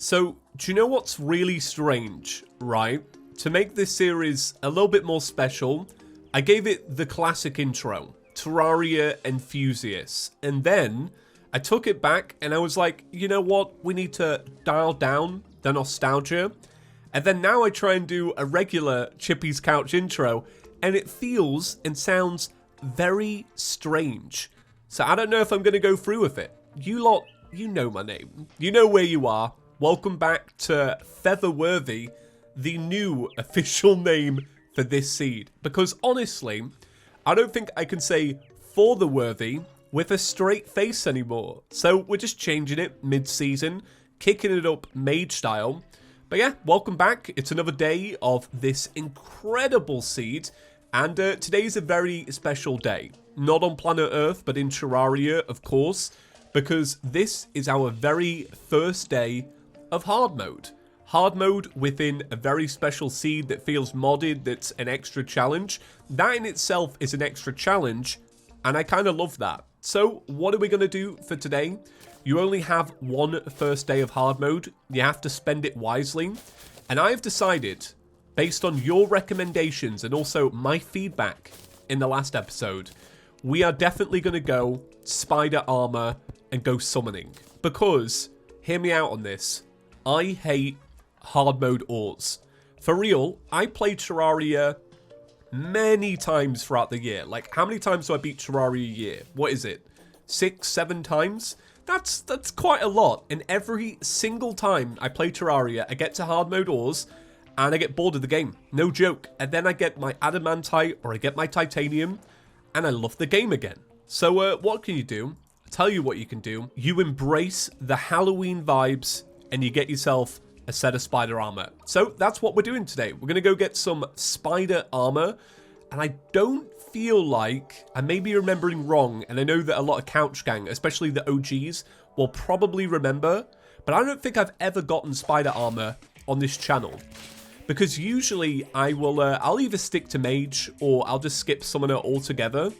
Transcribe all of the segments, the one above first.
So, do you know what's really strange, right? To make this series a little bit more special, I gave it the classic intro, Terraria Enthusiasts, and then I took it back and I was like, you know what? We need to dial down the nostalgia. And then now I try and do a regular ChippysCouch intro, and it feels and sounds very strange. So I don't know if I'm going to go through with it. You lot, you know my name. You know where you are. Welcome back to Featherworthy, the new official name for this seed. Because honestly, I don't think I can say For the Worthy with a straight face anymore. So we're just changing it mid-season, kicking it up mage style. But yeah, welcome back. It's another day of this incredible seed. And today's a very special day. Not on planet Earth, but in Terraria, of course. Because this is our very first day of hard mode. Hard mode within a very special seed that feels modded, that's an extra challenge. That in itself is an extra challenge, and I kind of love that. So what are we going to do for today? You only have one first day of hard mode. You have to spend it wisely. And I have decided, based on your recommendations and also my feedback in the last episode, we are definitely going to go spider armor and go summoning. Because, hear me out on this, I hate hard mode ores. For real, I played Terraria many times throughout the year. Like, how many times do I beat Terraria a year? What is it? 6, 7 times? That's quite a lot. And every single time I play Terraria, I get to hard mode ores and I get bored of the game. No joke. And then I get my adamantite or I get my titanium and I love the game again. So what can you do? I'll tell you what you can do. You embrace the Halloween vibes and you get yourself a set of spider armor. So that's what we're doing today. We're going to go get some spider armor. And I don't feel like, I may be remembering wrong, and I know that a lot of Couch Gang, especially the OGs, will probably remember, but I don't think I've ever gotten spider armor on this channel. Because usually I'll either stick to mage or I'll just skip summoner altogether.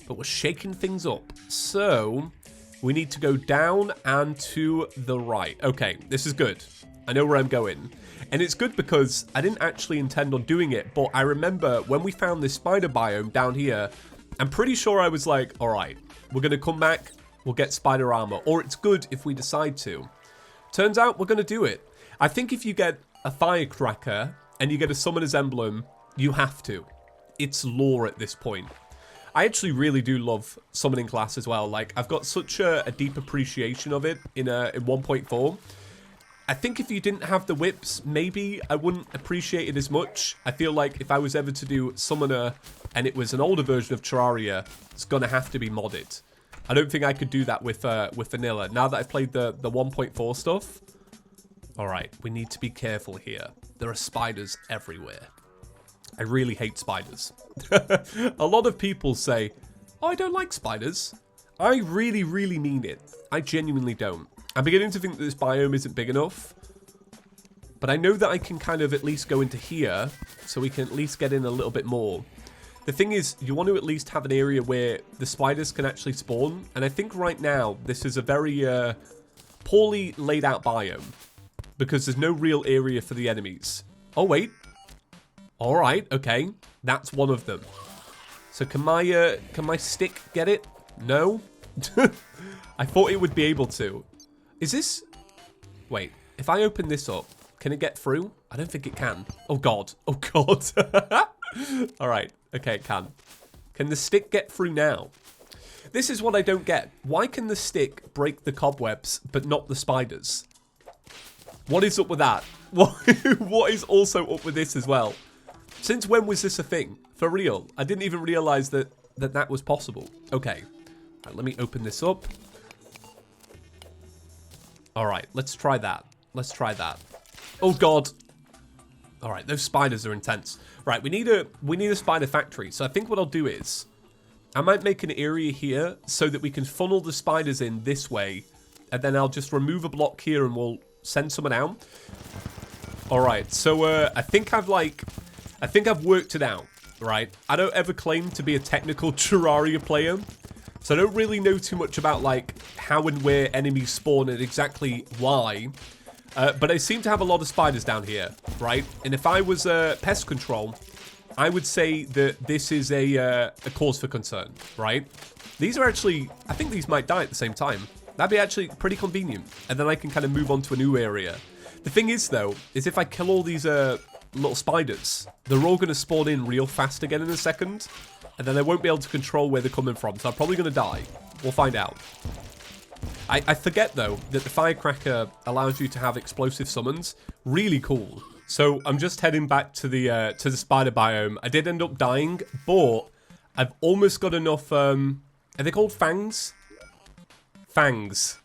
But we're shaking things up. So we need to go down and to the right. Okay, this is good. I know where I'm going. And it's good because I didn't actually intend on doing it, but I remember when we found this spider biome down here, I'm pretty sure I was like, all right, we're going to come back, we'll get spider armor, or it's good if we decide to. Turns out we're going to do it. I think if you get a firecracker and you get a summoner's emblem, you have to. It's lore at this point. I actually really do love summoning class as well. Like, I've got such a deep appreciation of it in 1.4. I think if you didn't have the whips, maybe I wouldn't appreciate it as much. I feel like if I was ever to do Summoner and it was an older version of Terraria, it's going to have to be modded. I don't think I could do that with vanilla. Now that I've played the 1.4 stuff. Alright, we need to be careful here. There are spiders everywhere. I really hate spiders. A lot of people say, oh, I don't like spiders. I really, really mean it. I genuinely don't. I'm beginning to think that this biome isn't big enough. But I know that I can kind of at least go into here, so we can at least get in a little bit more. The thing is, you want to at least have an area where the spiders can actually spawn. And I think right now, this is a very poorly laid out biome. Because there's no real area for the enemies. Oh, wait. Alright, okay. That's one of them. So can my stick get it? No? I thought it would be able to. Is this... Wait, if I open this up, can it get through? I don't think it can. Oh, God. Oh, God. Alright. Okay, it can. Can the stick get through now? This is what I don't get. Why can the stick break the cobwebs, but not the spiders? What is up with that? What is also up with this as well? Since when was this a thing? For real. I didn't even realize that was possible. Okay. Right, let me open this up. Alright, let's try that. Let's try that. Oh, God. Alright, those spiders are intense. Right, we need a spider factory. So I think what I'll do is, I might make an area here so that we can funnel the spiders in this way. And then I'll just remove a block here and we'll send someone out. Alright, so I think I've worked it out, right? I don't ever claim to be a technical Terraria player. So I don't really know too much about like how and where enemies spawn and exactly why. But I seem to have a lot of spiders down here, right? And if I was pest control, I would say that this is a cause for concern, right? These are actually, I think these might die at the same time. That'd be actually pretty convenient. And then I can kind of move on to a new area. The thing is, though, is if I kill all these little spiders, they're all going to spawn in real fast again in a second. And then I won't be able to control where they're coming from. So I'm probably going to die. We'll find out. I forget, though, that the firecracker allows you to have explosive summons. Really cool. So I'm just heading back to the spider biome. I did end up dying, but I've almost got enough... are they called fangs? Fangs.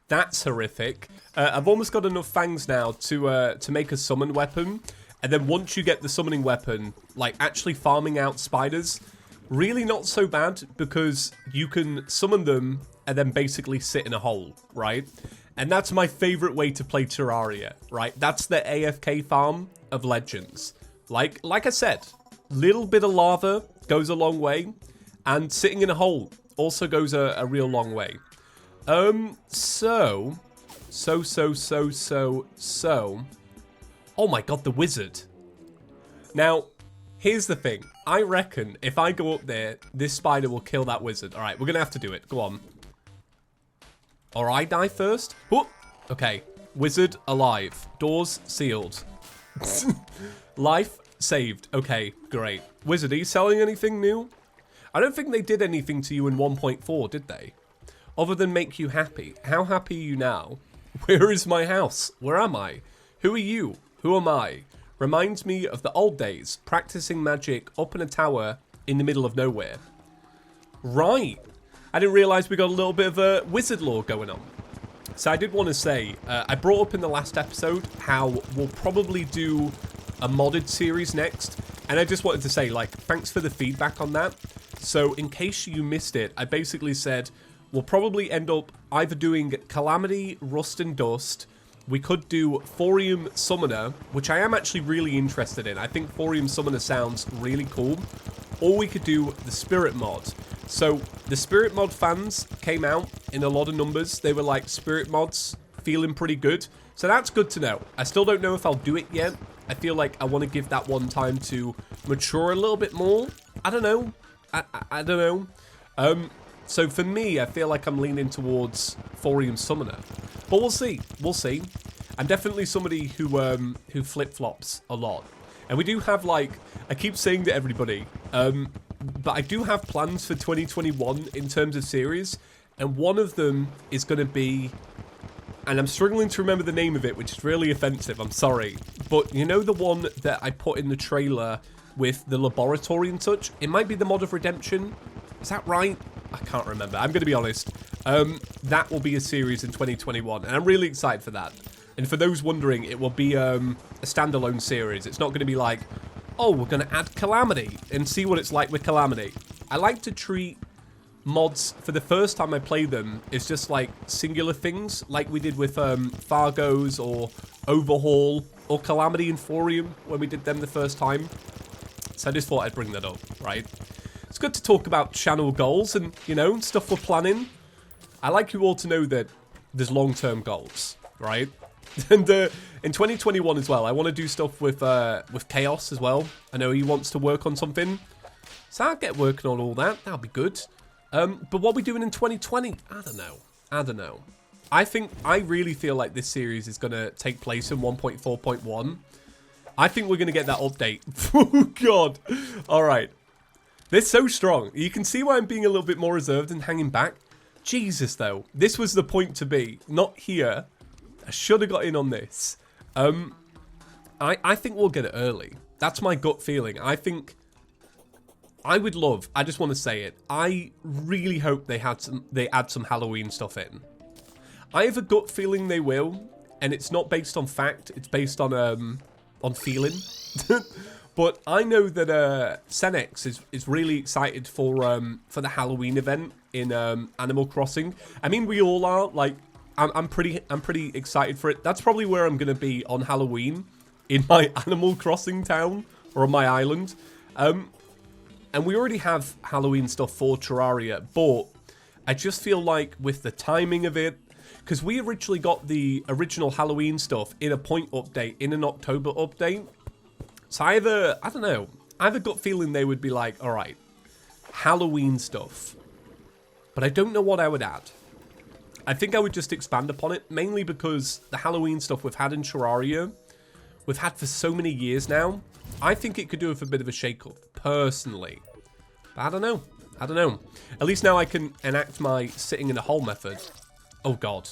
That's horrific. I've almost got enough fangs now to make a summon weapon. And then once you get the summoning weapon, like actually farming out spiders, really not so bad because you can summon them and then basically sit in a hole, right? And that's my favorite way to play Terraria, right? That's the AFK farm of Legends. Like I said, little bit of lava goes a long way, and sitting in a hole also goes a real long way. So. Oh my god, the wizard. Now, here's the thing. I reckon if I go up there, this spider will kill that wizard. All right, we're going to have to do it. Go on. Or I die first? Whoop. Okay. Wizard alive. Doors sealed. Life saved. Okay, great. Wizard, are you selling anything new? I don't think they did anything to you in 1.4, did they? Other than make you happy. How happy are you now? Where is my house? Where am I? Who are you? Who am I? Reminds me of the old days, practicing magic up in a tower in the middle of nowhere. Right. I didn't realise we got a little bit of a wizard lore going on. So I did want to say, I brought up in the last episode how we'll probably do a modded series next. And I just wanted to say, like, thanks for the feedback on that. So in case you missed it, I basically said we'll probably end up either doing Calamity, Rust and Dust. We could do Thorium Summoner, which I am actually really interested in. I think Thorium Summoner sounds really cool. Or we could do the Spirit mod. So the Spirit mod fans came out in a lot of numbers. They were like, Spirit mods feeling pretty good. So that's good to know. I still don't know if I'll do it yet. I feel like I want to give that one time to mature a little bit more. I don't know. I don't know. So for me, I feel like I'm leaning towards Thorium Summoner. But we'll see. We'll see. I'm definitely somebody who flip-flops a lot. And we do have, like, I keep saying to everybody, but I do have plans for 2021 in terms of series. And one of them is going to be, and I'm struggling to remember the name of it, which is really offensive, I'm sorry. But you know the one that I put in the trailer with the laboratory and such? It might be the Mod of Redemption. Is that right? I can't remember. I'm going to be honest. That will be a series in 2021, and I'm really excited for that. And for those wondering, it will be a standalone series. It's not going to be like, oh, we're going to add Calamity and see what it's like with Calamity. I like to treat mods, for the first time I play them, is just like singular things, like we did with Fargo's or Overhaul or Calamity and Thorium when we did them the first time. So I just thought I'd bring that up, right? It's good to talk about channel goals and, you know, stuff we're planning. I like you all to know that there's long-term goals, right? And in 2021 as well, I want to do stuff with Chaos as well. I know he wants to work on something, so I'll get working on all that. That'll be good. But what are we doing in 2020? I don't know. I really feel like this series is going to take place in 1.4.1. I think we're going to get that update. Oh, God. All right. They're so strong. You can see why I'm being a little bit more reserved and hanging back. Jesus, though. This was the point to be. Not here. I should have got in on this. I think we'll get it early. That's my gut feeling. I think I would love, I just want to say it, I really hope they add some Halloween stuff in. I have a gut feeling they will, and it's not based on fact, it's based on feeling. But I know that Senex is really excited for the Halloween event in Animal Crossing. I mean, we all are. Like, I'm pretty excited for it. That's probably where I'm gonna be on Halloween, in my Animal Crossing town or on my island. And we already have Halloween stuff for Terraria, but I just feel like with the timing of it, Because we originally got the original Halloween stuff in a point update, in an October update. So I don't know, I have a gut feeling they would be like, all right, Halloween stuff. But I don't know what I would add. I think I would just expand upon it, mainly because the Halloween stuff we've had in Terraria, we've had for so many years now. I think it could do with a bit of a shake-up, personally. But I don't know. I don't know. At least now I can enact my sitting in a hole method. Oh, God.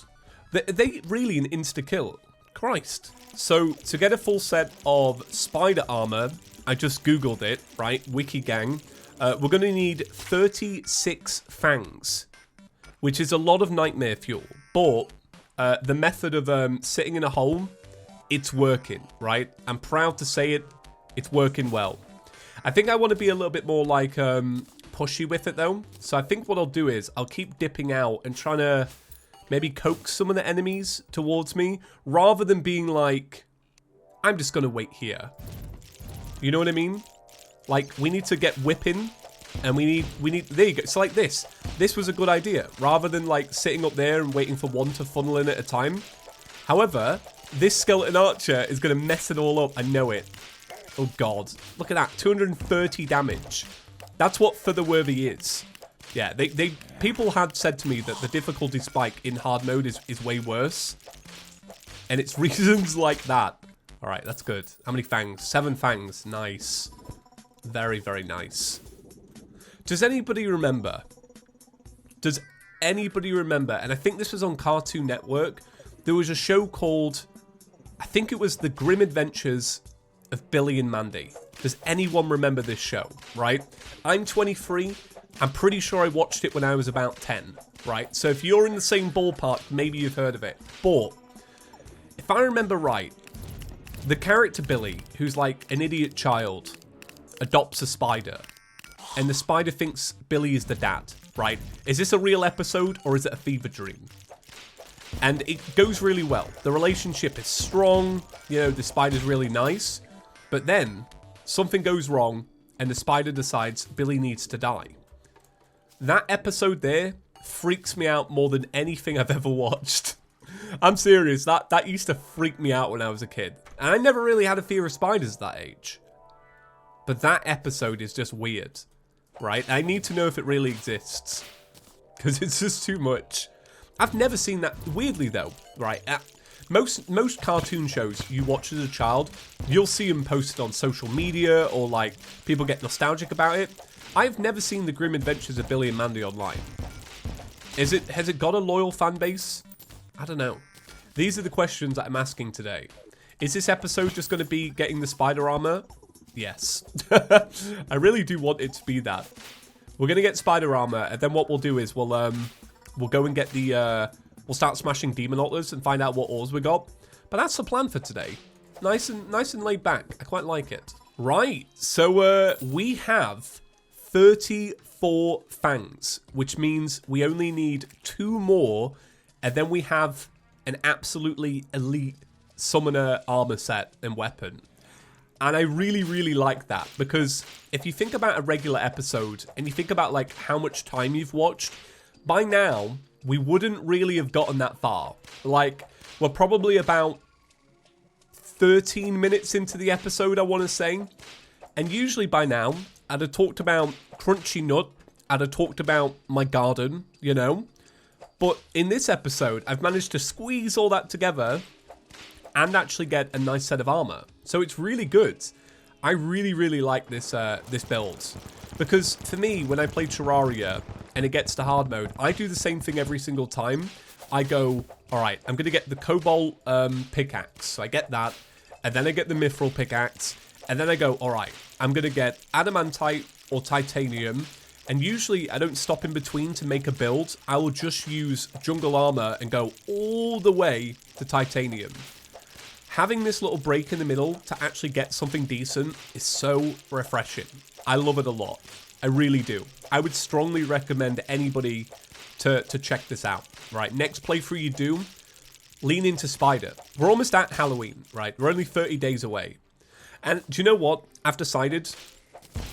They really an insta-kill. Christ. So, to get a full set of spider armor, I just Googled it, right? Wiki gang. We're going to need 36 fangs, which is a lot of nightmare fuel. But the method of sitting in a hole, it's working, right? I'm proud to say it. It's working well. I think I want to be a little bit more like pushy with it, though. So I think what I'll do is I'll keep dipping out and trying to maybe coax some of the enemies towards me, rather than being like, I'm just going to wait here. You know what I mean? Like, we need to get whipping, and we need, there you go. It's like this. This was a good idea, rather than like sitting up there and waiting for one to funnel in at a time. However, this skeleton archer is going to mess it all up. I know it. Oh, God. Look at that. 230 damage. That's what Featherworthy is. Yeah, people had said to me that the difficulty spike in hard mode is way worse. And it's reasons like that. All right, that's good. How many fangs? 7 fangs. Nice. Very, very nice. Does anybody remember? Does anybody remember? And I think this was on Cartoon Network. There was a show called, I think it was The Grim Adventures of Billy and Mandy. Does anyone remember this show, right? I'm 23. I'm pretty sure I watched it when I was about 10, right? So if you're in the same ballpark, maybe you've heard of it. But if I remember right, the character Billy, who's like an idiot child, adopts a spider. And the spider thinks Billy is the dad, right? Is this a real episode or is it a fever dream? And it goes really well. The relationship is strong. You know, the spider's really nice. But then something goes wrong and the spider decides Billy needs to die. That episode there freaks me out more than anything I've ever watched. I'm serious. That used to freak me out when I was a kid. And I never really had a fear of spiders at that age. But that episode is just weird, right? I need to know if it really exists, because it's just too much. I've never seen that. Weirdly, though, right? Most cartoon shows you watch as a child, you'll see them posted on social media, or like people get nostalgic about it. I've never seen The Grim Adventures of Billy and Mandy online. Has it got a loyal fan base? I don't know. These are the questions that I'm asking today. Is this episode just going to be getting the spider armor? Yes. I really do want it to be that. We're going to get spider armor, and then what we'll do is we'll go and get the we'll start smashing demon altars and find out what ores we got. But that's the plan for today. Nice and laid back. I quite like it. Right. So we have 34 fangs, which means we only need 2 more, and then we have an absolutely elite summoner armor set and weapon. And I really, really like that, because if you think about a regular episode and you think about like how much time you've watched, by now we wouldn't really have gotten that far. Like, we're probably about 13 minutes into the episode, I want to say. And usually by now, I'd have talked about Crunchy Nut, I'd have talked about my garden, you know. But in this episode, I've managed to squeeze all that together and actually get a nice set of armor. So it's really good. I really, really like this this build. Because for me, when I play Terraria and it gets to hard mode, I do the same thing every single time. I go, all right, I'm going to get the Cobalt pickaxe. So I get that. And then I get the Mithril pickaxe. And then I go, all right, I'm going to get Adamantite or Titanium. And usually I don't stop in between to make a build. I will just use Jungle Armor and go all the way to Titanium. Having this little break in the middle to actually get something decent is so refreshing. I love it a lot. I really do. I would strongly recommend anybody to check this out. Right, next playthrough you do, lean into Spider. We're almost at Halloween, right? We're only 30 days away. And do you know what? I've decided,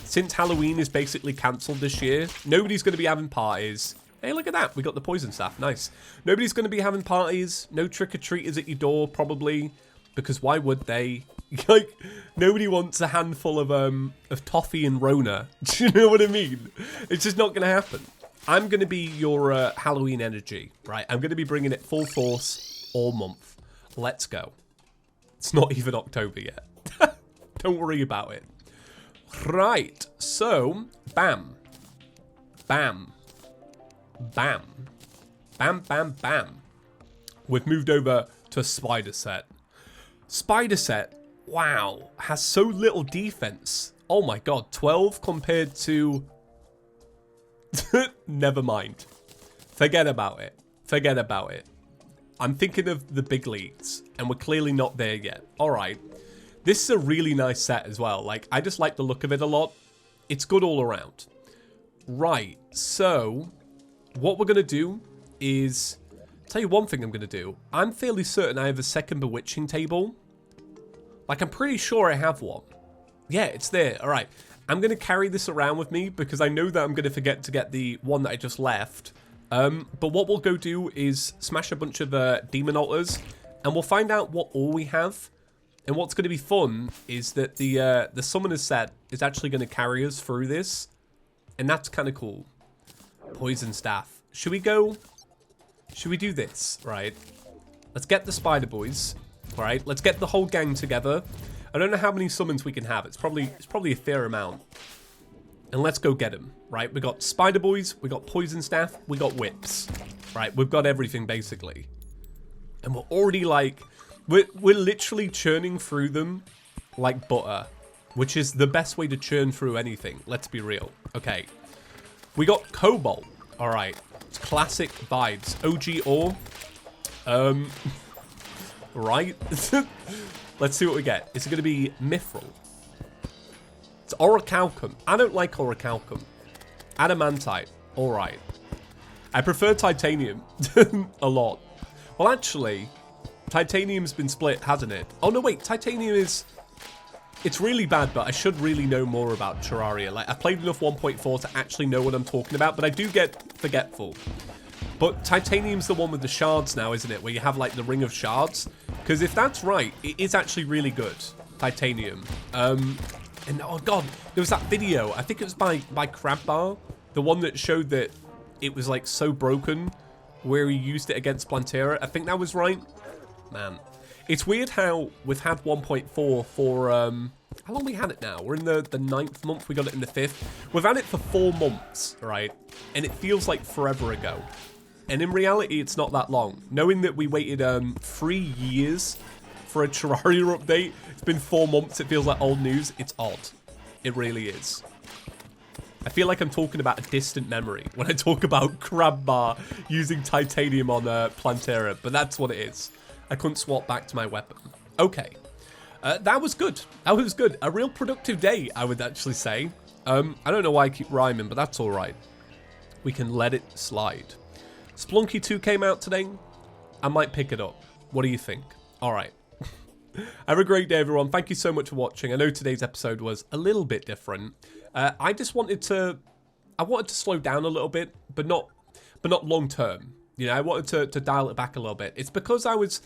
since Halloween is basically cancelled this year, nobody's going to be having parties. Hey, look at that. We got the poison staff. Nice. Nobody's going to be having parties. No trick-or-treaters at your door, probably. Because why would they? Like, nobody wants a handful of toffee and Rona. Do you know what I mean? It's just not going to happen. I'm going to be your Halloween energy, right? I'm going to be bringing it full force all month. Let's go. It's not even October yet. Don't worry about it. Right. So, bam. Bam. Bam. Bam, bam, bam. We've moved over to a spider set. Spider set, wow, has so little defense. Oh my god, 12 compared to... Never mind. Forget about it. Forget about it. I'm thinking of the big leagues, and we're clearly not there yet. Alright. This is a really nice set as well. Like, I just like the look of it a lot. It's good all around. Right, so... what we're going to do is... tell you one thing I'm going to do. I'm fairly certain I have a second bewitching table. Like, I'm pretty sure I have one. Yeah, it's there. All right. I'm going to carry this around with me because I know that I'm going to forget to get the one that I just left. But what we'll go do is smash a bunch of demon altars, and we'll find out what all we have. And what's going to be fun is that the summoner set is actually going to carry us through this. And that's kind of cool. Poison staff. Should we go... should we do this, right? Let's get the spider boys, all right? Let's get the whole gang together. I don't know how many summons we can have. It's probably a fair amount. And let's go get them, right? We got spider boys, we got poison staff, we got whips, right? We've got everything basically, and we're already like, we're literally churning through them like butter, which is the best way to churn through anything. Let's be real. Okay, we got cobalt. All right. It's classic vibes. OG ore. Right. Let's see what we get. Is it going to be mithril? It's orichalcum. I don't like orichalcum. Adamantite. All right. I prefer titanium a lot. Well, actually, titanium's been split, hasn't it? Oh, no, wait. Titanium is... it's really bad, but I should really know more about Terraria. Like, I've played enough 1.4 to actually know what I'm talking about, but I do get forgetful. But Titanium's the one with the shards now, isn't it? Where you have, like, the ring of shards. Because if that's right, it is actually really good, Titanium. And, oh, God, there was that video. I think it was by Crabbar. The one that showed that it was, like, so broken, where he used it against Plantera. I think that was right. Man. It's weird how we've had 1.4 for, how long we had it now? We're in the 9th month, we got it in the 5th. We've had it for 4 months, right? And it feels like forever ago. And in reality, it's not that long. Knowing that we waited 3 years for a Terraria update, it's been 4 months, it feels like old news. It's odd. It really is. I feel like I'm talking about a distant memory when I talk about Crabbar using titanium on Plantera, but that's what it is. I couldn't swap back to my weapon. Okay. That was good. That was good. A real productive day, I would actually say. I don't know why I keep rhyming, but that's all right. We can let it slide. Splunky 2 came out today. I might pick it up. What do you think? All right. Have a great day, everyone. Thank you so much for watching. I know today's episode was a little bit different. I just wanted to... I wanted to slow down a little bit, but not long term. You know, I wanted to dial it back a little bit. It's because I was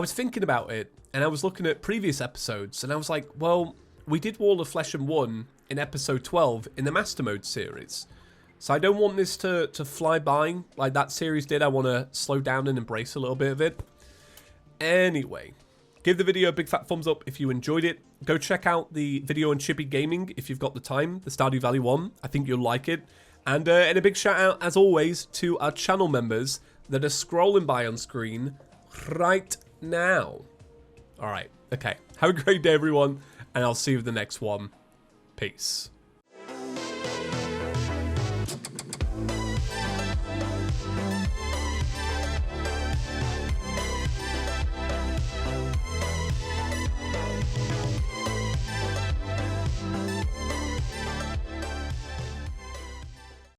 thinking about it, and I was looking at previous episodes, and I was like, well, we did Wall of Flesh and 1 in episode 12 in the Master Mode series. So I don't want this to fly by like that series did. I want to slow down and embrace a little bit of it. Anyway, give the video a big fat thumbs up if you enjoyed it. Go check out the video on Chippy Gaming if you've got the time, the Stardew Valley one. I think you'll like it. And a big shout out, as always, to our channel members that are scrolling by on screen right now. All right. Okay. Have a great day, everyone. And I'll see you in the next one. Peace.